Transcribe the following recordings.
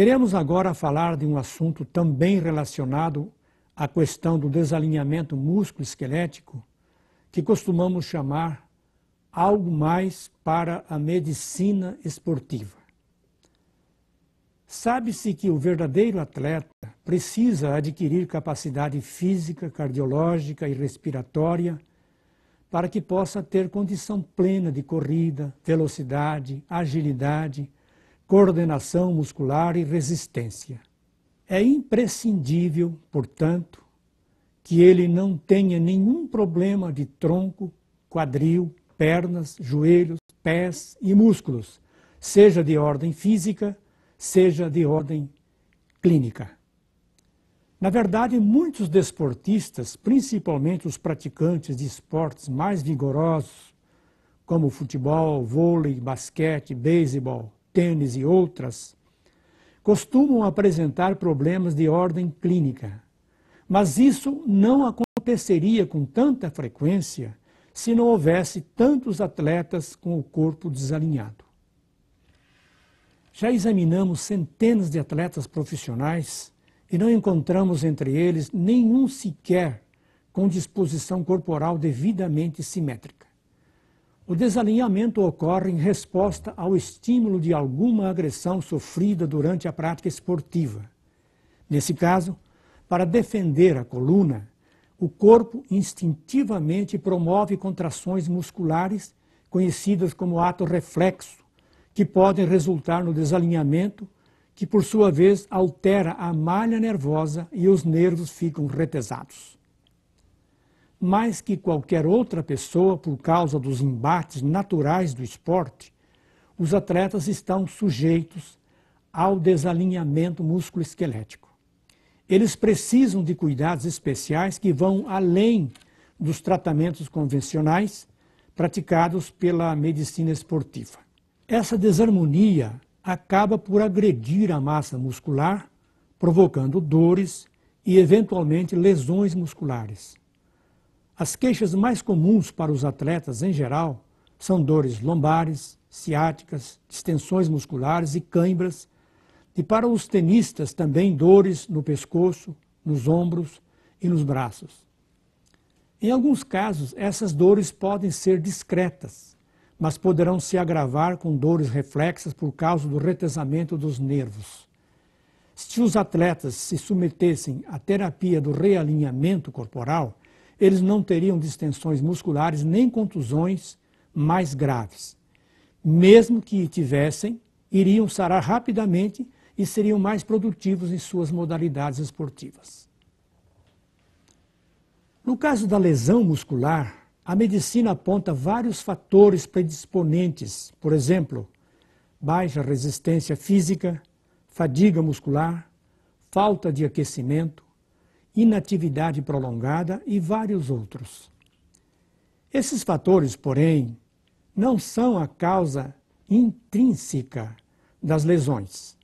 Queremos agora falar de um assunto também relacionado à questão do desalinhamento músculo-esquelético, que costumamos chamar algo mais para a medicina esportiva. Sabe-se que o verdadeiro atleta precisa adquirir capacidade física, cardiológica e respiratória para que possa ter condição plena de corrida, velocidade, agilidade, coordenação muscular e resistência. É imprescindível, portanto, que ele não tenha nenhum problema de tronco, quadril, pernas, joelhos, pés e músculos, seja de ordem física, seja de ordem clínica. Na verdade, muitos desportistas, principalmente os praticantes de esportes mais vigorosos, como futebol, vôlei, basquete, beisebol, tênis e outras, costumam apresentar problemas de ordem clínica. Mas isso não aconteceria com tanta frequência se não houvesse tantos atletas com o corpo desalinhado. Já examinamos centenas de atletas profissionais e não encontramos entre eles nenhum sequer com disposição corporal devidamente simétrica. O desalinhamento ocorre em resposta ao estímulo de alguma agressão sofrida durante a prática esportiva. Nesse caso, para defender a coluna, o corpo instintivamente promove contrações musculares, conhecidas como ato reflexo, que podem resultar no desalinhamento, que por sua vez altera a malha nervosa e os nervos ficam retesados. Mais que qualquer outra pessoa, por causa dos embates naturais do esporte, os atletas estão sujeitos ao desalinhamento músculo-esquelético. Eles precisam de cuidados especiais que vão além dos tratamentos convencionais praticados pela medicina esportiva. Essa desarmonia acaba por agredir a massa muscular, provocando dores e, eventualmente, lesões musculares. As queixas mais comuns para os atletas em geral são dores lombares, ciáticas, distensões musculares e cãibras, e para os tenistas também dores no pescoço, nos ombros e nos braços. Em alguns casos, essas dores podem ser discretas, mas poderão se agravar com dores reflexas por causa do retesamento dos nervos. Se os atletas se submetessem à terapia do realinhamento corporal, eles não teriam distensões musculares nem contusões mais graves. Mesmo que tivessem, iriam sarar rapidamente e seriam mais produtivos em suas modalidades esportivas. No caso da lesão muscular, a medicina aponta vários fatores predisponentes, por exemplo, baixa resistência física, fadiga muscular, falta de aquecimento, inatividade prolongada e vários outros. Esses fatores, porém, não são a causa intrínseca das lesões.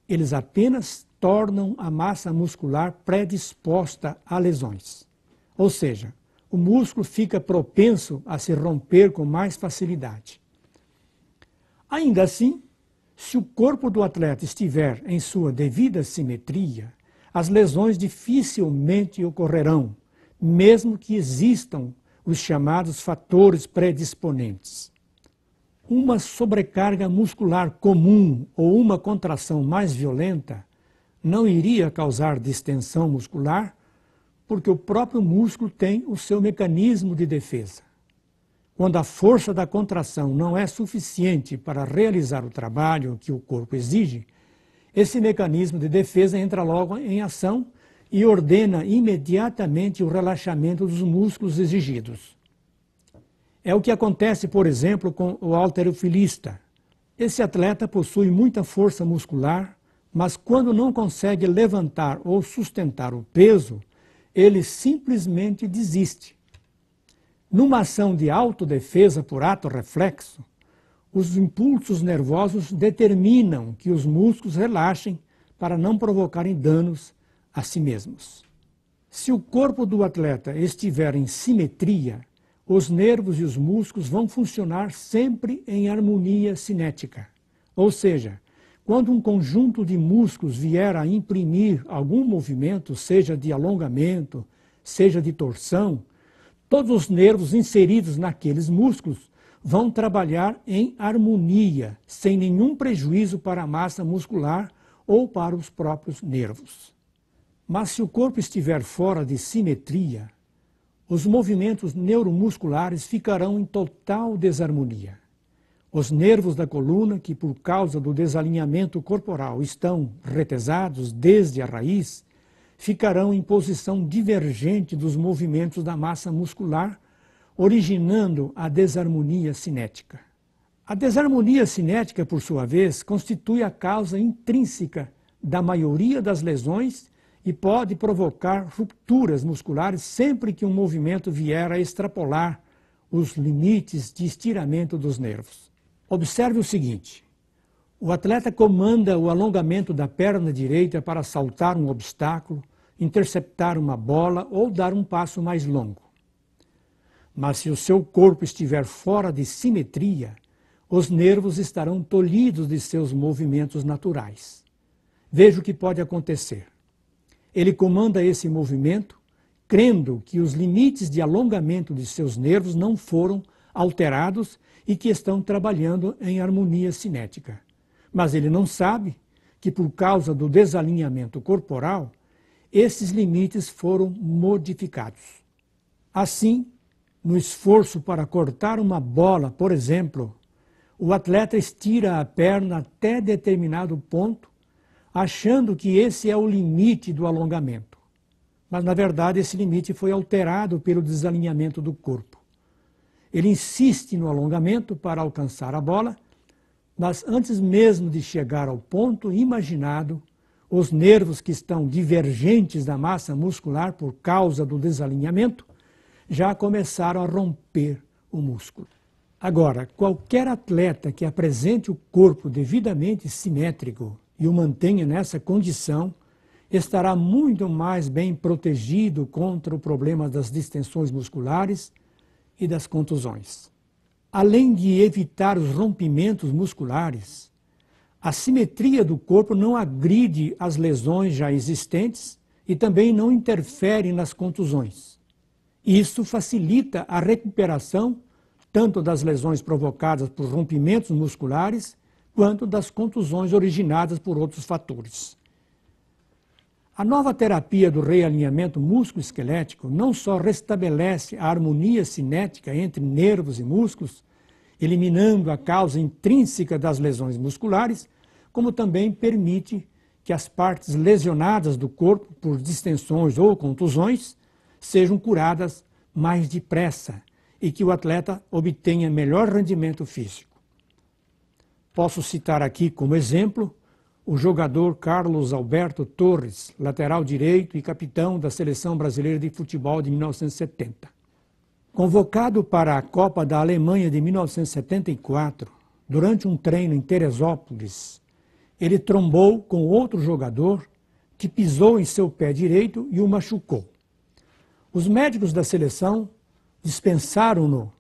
Eles apenas tornam a massa muscular predisposta a lesões. Ou seja, o músculo fica propenso a se romper com mais facilidade. Ainda assim, se o corpo do atleta estiver em sua devida simetria, as lesões dificilmente ocorrerão, mesmo que existam os chamados fatores predisponentes. Uma sobrecarga muscular comum ou uma contração mais violenta não iria causar distensão muscular, porque o próprio músculo tem o seu mecanismo de defesa. Quando a força da contração não é suficiente para realizar o trabalho que o corpo exige, esse mecanismo de defesa entra logo em ação e ordena imediatamente o relaxamento dos músculos exigidos. É o que acontece, por exemplo, com o halterofilista. Esse atleta possui muita força muscular, mas quando não consegue levantar ou sustentar o peso, ele simplesmente desiste. Numa ação de autodefesa por ato reflexo, os impulsos nervosos determinam que os músculos relaxem para não provocarem danos a si mesmos. Se o corpo do atleta estiver em simetria, os nervos e os músculos vão funcionar sempre em harmonia cinética. Ou seja, Quando um conjunto de músculos vier a imprimir algum movimento, seja de alongamento, seja de torção, todos os nervos inseridos naqueles músculos vão trabalhar em harmonia, sem nenhum prejuízo para a massa muscular ou para os próprios nervos. Mas se o corpo estiver fora de simetria, os movimentos neuromusculares ficarão em total desarmonia. Os nervos da coluna, que por causa do desalinhamento corporal estão retesados desde a raiz, ficarão em posição divergente dos movimentos da massa muscular, originando a desarmonia cinética. A desarmonia cinética, por sua vez, constitui a causa intrínseca da maioria das lesões e pode provocar rupturas musculares sempre que um movimento vier a extrapolar os limites de estiramento dos nervos. Observe o seguinte: o atleta comanda o alongamento da perna direita para saltar um obstáculo, interceptar uma bola ou dar um passo mais longo. Mas se o seu corpo estiver fora de simetria, os nervos estarão tolhidos de seus movimentos naturais. Veja o que pode acontecer. Ele comanda esse movimento, crendo que os limites de alongamento de seus nervos não foram alterados e que estão trabalhando em harmonia cinética. Mas ele não sabe que, por causa do desalinhamento corporal, esses limites foram modificados. Assim, no esforço para cortar uma bola, por exemplo, o atleta estira a perna até determinado ponto, achando que esse é o limite do alongamento. Mas, na verdade, esse limite foi alterado pelo desalinhamento do corpo. Ele insiste no alongamento para alcançar a bola, mas antes mesmo de chegar ao ponto imaginado, os nervos que estão divergentes da massa muscular por causa do desalinhamento já começaram a romper o músculo. Agora, qualquer atleta que apresente o corpo devidamente simétrico e o mantenha nessa condição, estará muito mais bem protegido contra o problema das distensões musculares e das contusões. Além de evitar os rompimentos musculares, a simetria do corpo não agride as lesões já existentes e também não interfere nas contusões. Isso facilita a recuperação tanto das lesões provocadas por rompimentos musculares quanto das contusões originadas por outros fatores. A nova terapia do realinhamento músculo-esquelético não só restabelece a harmonia cinética entre nervos e músculos, eliminando a causa intrínseca das lesões musculares, como também permite que as partes lesionadas do corpo por distensões ou contusões sejam curadas mais depressa e que o atleta obtenha melhor rendimento físico. Posso citar aqui como exemplo o jogador Carlos Alberto Torres, lateral direito e capitão da Seleção Brasileira de Futebol de 1970. Convocado para a Copa da Alemanha de 1974, durante um treino em Teresópolis, ele trombou com outro jogador que pisou em seu pé direito e o machucou. Os médicos da seleção dispensaram-no,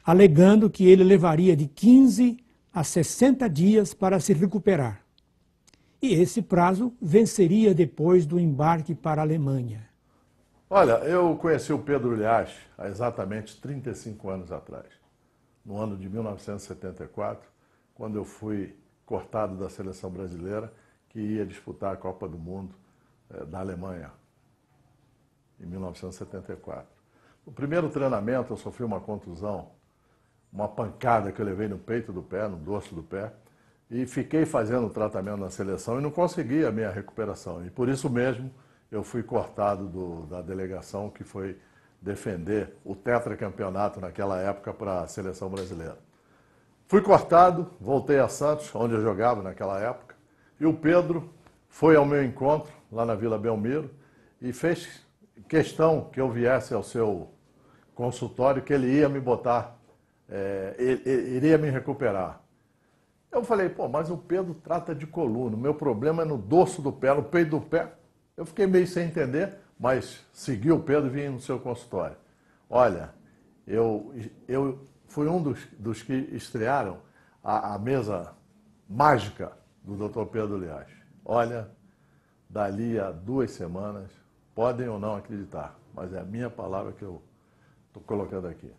alegando que ele levaria de 15 a 60 dias para se recuperar. E esse prazo venceria depois do embarque para a Alemanha. Olha, eu conheci o Pedro Lhás há exatamente 35 anos atrás, no ano de 1974, quando eu fui cortado da seleção brasileira que ia disputar a Copa do Mundo da Alemanha, em 1974. No primeiro treinamento eu sofri uma contusão, uma pancada que eu levei no peito do pé, no dorso do pé, e fiquei fazendo o tratamento na seleção e não consegui a minha recuperação. E por isso mesmo eu fui cortado da delegação que foi defender o tetracampeonato naquela época para a seleção brasileira. Fui cortado, voltei a Santos, onde eu jogava naquela época, e o Pedro foi ao meu encontro lá na Vila Belmiro e fez questão que eu viesse ao seu consultório, que ele ia me botar, iria me recuperar. Eu falei, pô, mas o Pedro trata de coluna, o meu problema é no dorso do pé, no peito do pé. Eu fiquei meio sem entender, mas segui o Pedro e vim no seu consultório. Olha, eu fui um dos que estrearam a mesa mágica do Dr. Pedro Lias. Olha, dali a 2 semanas, podem ou não acreditar, mas é a minha palavra que eu estou colocando aqui.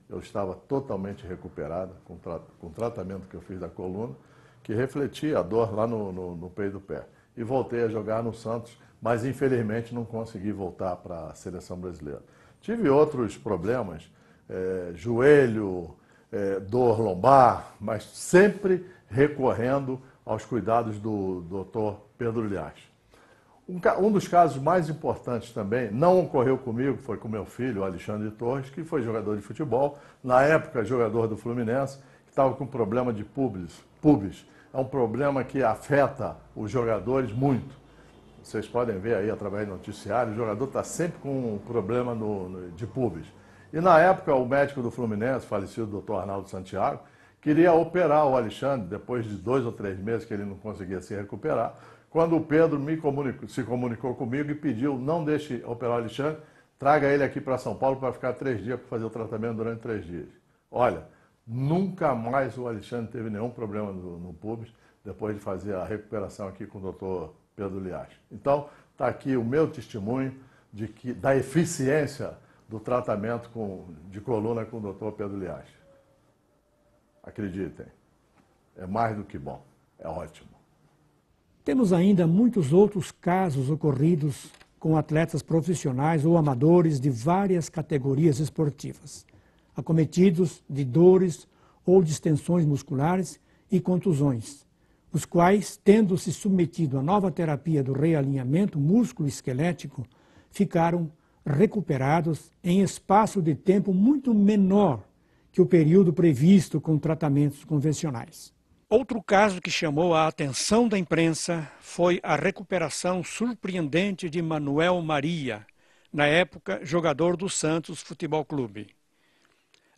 Eu estava totalmente recuperado com o tratamento que eu fiz da coluna, que refletia a dor lá no peito do pé. E voltei a jogar no Santos, mas infelizmente não consegui voltar para a seleção brasileira. Tive outros problemas, joelho, dor lombar, mas sempre recorrendo aos cuidados do Dr. Pedro Lias. Um dos casos mais importantes também, não ocorreu comigo, foi com meu filho, Alexandre Torres, que foi jogador de futebol, na época jogador do Fluminense, que estava com problema de pubis. É um problema que afeta os jogadores muito. Vocês podem ver aí através do noticiário, o jogador está sempre com um problema de pubis. E na época o médico do Fluminense, falecido Dr. Arnaldo Santiago, queria operar o Alexandre, depois de 2 ou 3 meses que ele não conseguia se recuperar, quando o Pedro se comunicou comigo e pediu, não deixe operar o Alexandre, traga ele aqui para São Paulo para ficar 3 dias, para fazer o tratamento durante 3 dias. Olha, nunca mais o Alexandre teve nenhum problema no pubis, depois de fazer a recuperação aqui com o Dr. Pedro Lias. Então, está aqui o meu testemunho da eficiência do tratamento de coluna com o Dr. Pedro Lias. Acreditem, é mais do que bom, é ótimo. Temos ainda muitos outros casos ocorridos com atletas profissionais ou amadores de várias categorias esportivas, acometidos de dores ou distensões musculares e contusões, os quais, tendo se submetido à nova terapia do realinhamento músculo-esquelético, ficaram recuperados em espaço de tempo muito menor que o período previsto com tratamentos convencionais. Outro caso que chamou a atenção da imprensa foi a recuperação surpreendente de Manuel Maria, na época jogador do Santos Futebol Clube.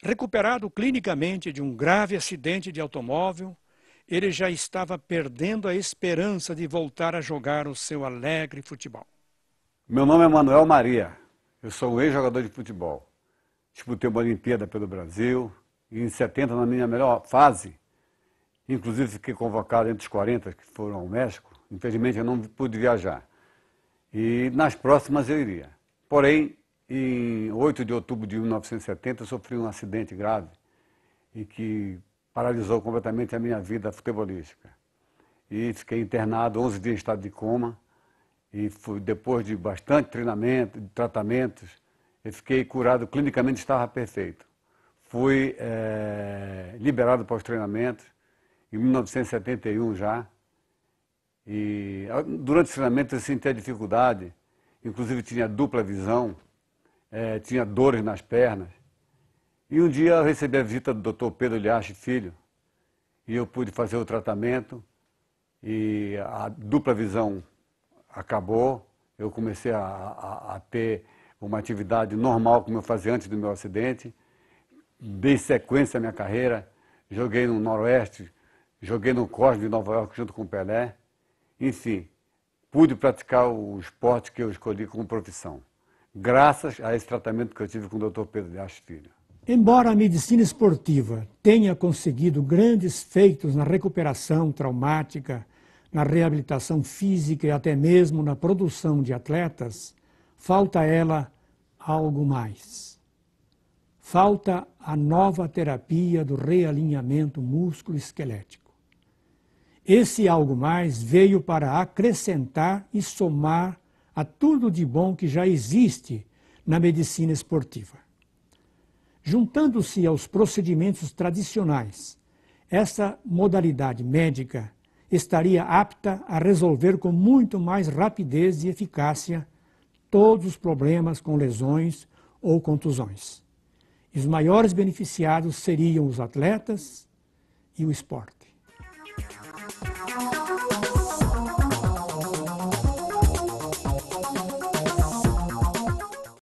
Recuperado clinicamente de um grave acidente de automóvel, ele já estava perdendo a esperança de voltar a jogar o seu alegre futebol. Meu nome é Manuel Maria, eu sou um ex-jogador de futebol. Disputei uma Olimpíada pelo Brasil e em 70, na minha melhor fase, inclusive fiquei convocado entre os 40 que foram ao México. Infelizmente eu não pude viajar. E nas próximas eu iria. Porém, em 8 de outubro de 1970, eu sofri um acidente grave e que paralisou completamente a minha vida futebolística. E fiquei internado 11 dias em estado de coma. E depois de bastante treinamento, de tratamentos, eu fiquei curado, clinicamente estava perfeito. Fui liberado para os treinamentos em 1971 já. E durante o treinamento eu senti a dificuldade, inclusive tinha dupla visão, tinha dores nas pernas. E um dia eu recebi a visita do Dr. Pedro Lias Filho, e eu pude fazer o tratamento, e a dupla visão acabou, eu comecei a ter uma atividade normal como eu fazia antes do meu acidente, dei sequência à minha carreira, joguei no Noroeste, joguei no Cosme de Nova York junto com o Pelé, enfim, pude praticar o esporte que eu escolhi como profissão, graças a esse tratamento que eu tive com o Dr. Pedro Lias Filho. Embora a medicina esportiva tenha conseguido grandes feitos na recuperação traumática, na reabilitação física e até mesmo na produção de atletas, falta a ela algo mais. Falta a nova terapia do realinhamento músculo-esquelético. Esse algo mais veio para acrescentar e somar a tudo de bom que já existe na medicina esportiva. Juntando-se aos procedimentos tradicionais, essa modalidade médica estaria apta a resolver com muito mais rapidez e eficácia todos os problemas com lesões ou contusões. E os maiores beneficiados seriam os atletas e o esporte.